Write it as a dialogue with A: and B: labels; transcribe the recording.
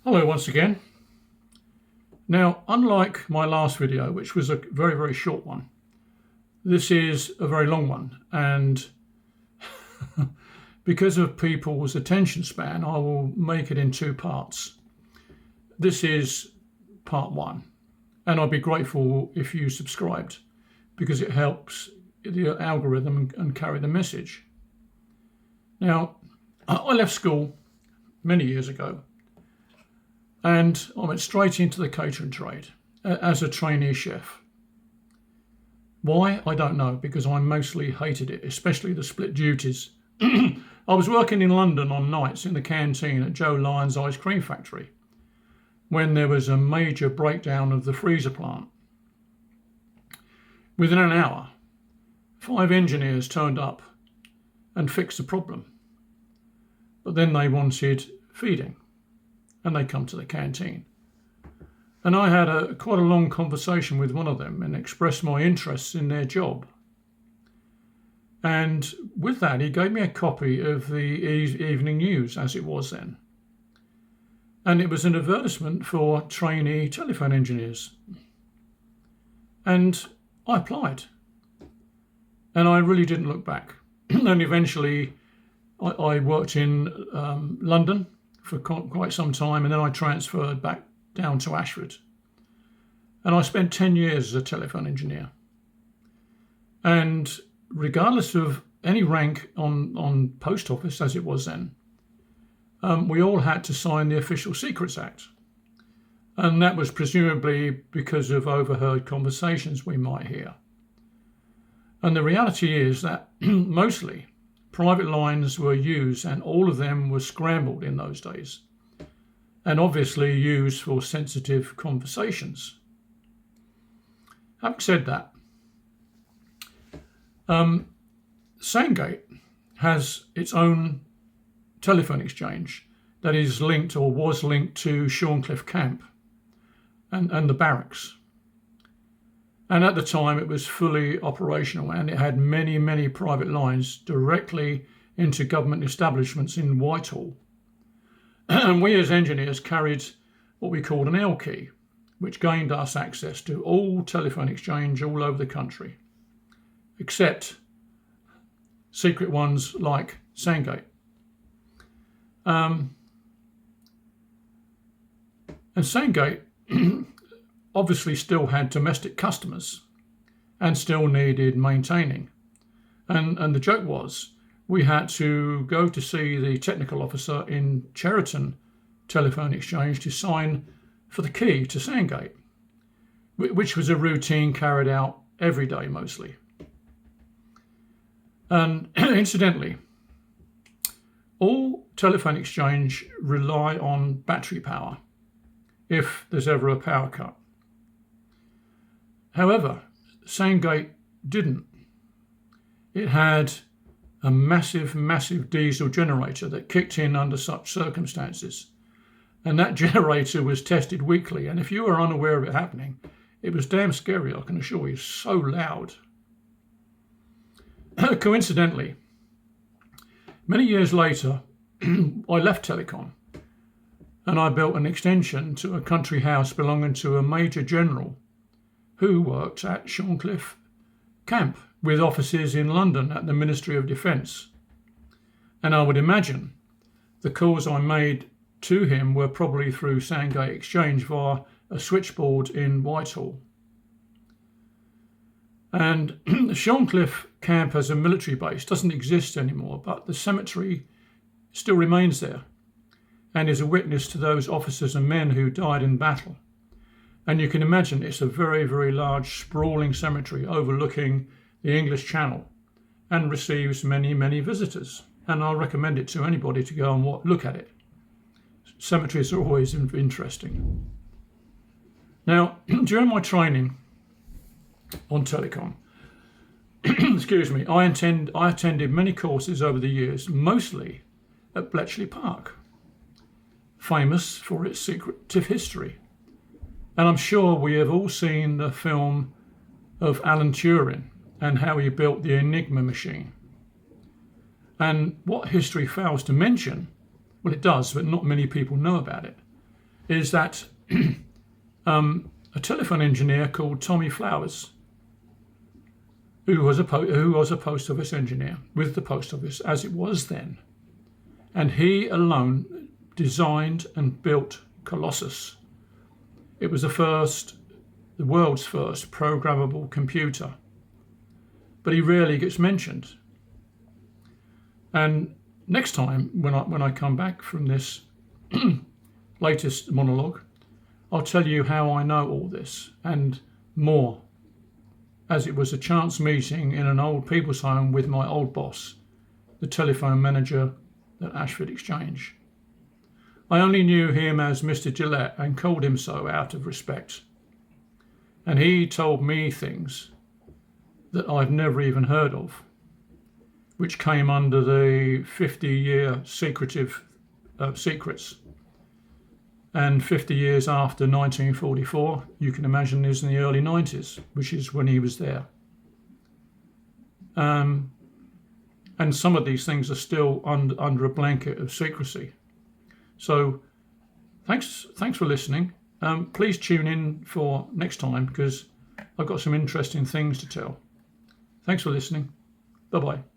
A: Hello once again. Now, unlike my last video, which was a very, very short one, this is a very long one. And because of people's attention span, I will make it in two parts. This is part one, and I'd be grateful if you subscribed because it helps the algorithm and carry the message. Now, I left school many years ago, and I went straight into the catering trade as a trainee chef. Why? I don't know, because I mostly hated it, especially the split duties. I was working in London on nights in the canteen at Joe Lyons Ice Cream Factory when there was a major breakdown of the freezer plant. Within an hour, 5 engineers turned up and fixed the problem. But then they wanted feeding, and they come to the canteen. And I had quite a long conversation with one of them and expressed my interest in their job. And with that, he gave me a copy of the Evening News, as it was then. And it was an advertisement for trainee telephone engineers. And I applied. And I really didn't look back. And eventually, I worked in London for quite some time, and then I transferred back down to Ashford. And I spent 10 years as a telephone engineer. And regardless of any rank on post office, as it was then, we all had to sign the Official Secrets Act. And that was presumably because of overheard conversations we might hear. And the reality is that mostly private lines were used, and all of them were scrambled in those days, and obviously used for sensitive conversations. Having said that, Sandgate has its own telephone exchange that is linked or was linked to Shorncliffe Camp and the barracks. And at the time it was fully operational, and it had many, many private lines directly into government establishments in Whitehall. And we as engineers carried what we called an L key, which gained us access to all telephone exchange all over the country, except secret ones like Sandgate. And Sandgate obviously still had domestic customers and still needed maintaining. And the joke was we had to go to see the technical officer in Cheriton Telephone Exchange to sign for the key to Sandgate, which was a routine carried out every day mostly. And incidentally, all telephone exchange rely on battery power if there's ever a power cut. However, Sandgate didn't. It had a massive, massive diesel generator that kicked in under such circumstances. And that generator was tested weekly. And if you were unaware of it happening, it was damn scary, I can assure you, so loud. Coincidentally, many years later, I left telecom and I built an extension to a country house belonging to a major general who worked at Shorncliffe Camp with offices in London at the Ministry of Defence. And I would imagine the calls I made to him were probably through Sandgate Exchange via a switchboard in Whitehall. And Shorncliffe Camp as a military base doesn't exist anymore, but the cemetery still remains there and is a witness to those officers and men who died in battle. And you can imagine it's a very, very large, sprawling cemetery overlooking the English Channel and receives many, many visitors. And I'll recommend it to anybody to go and look at it. Cemeteries are always interesting. Now, during my training on telecom, excuse me, I attended many courses over the years, mostly at Bletchley Park, famous for its secretive history. And I'm sure we have all seen the film of Alan Turing and how he built the Enigma machine. And what history fails to mention, well, it does, but not many people know about it, is that a telephone engineer called Tommy Flowers, who was a post office engineer with the post office as it was then, and he alone designed and built Colossus. It was the world's first programmable computer, but he rarely gets mentioned. And next time, when I come back from this latest monologue, I'll tell you how I know all this and more, as it was a chance meeting in an old people's home with my old boss, the telephone manager at Ashford Exchange. I only knew him as Mr. Gillette and called him so out of respect. And he told me things that I've never even heard of, which came under the 50-year secrets. And 50 years after 1944, you can imagine is in the early 90s, which is when he was there. And some of these things are still under a blanket of secrecy. So thanks for listening. Please tune in for next time because I've got some interesting things to tell. Thanks for listening. Bye-bye.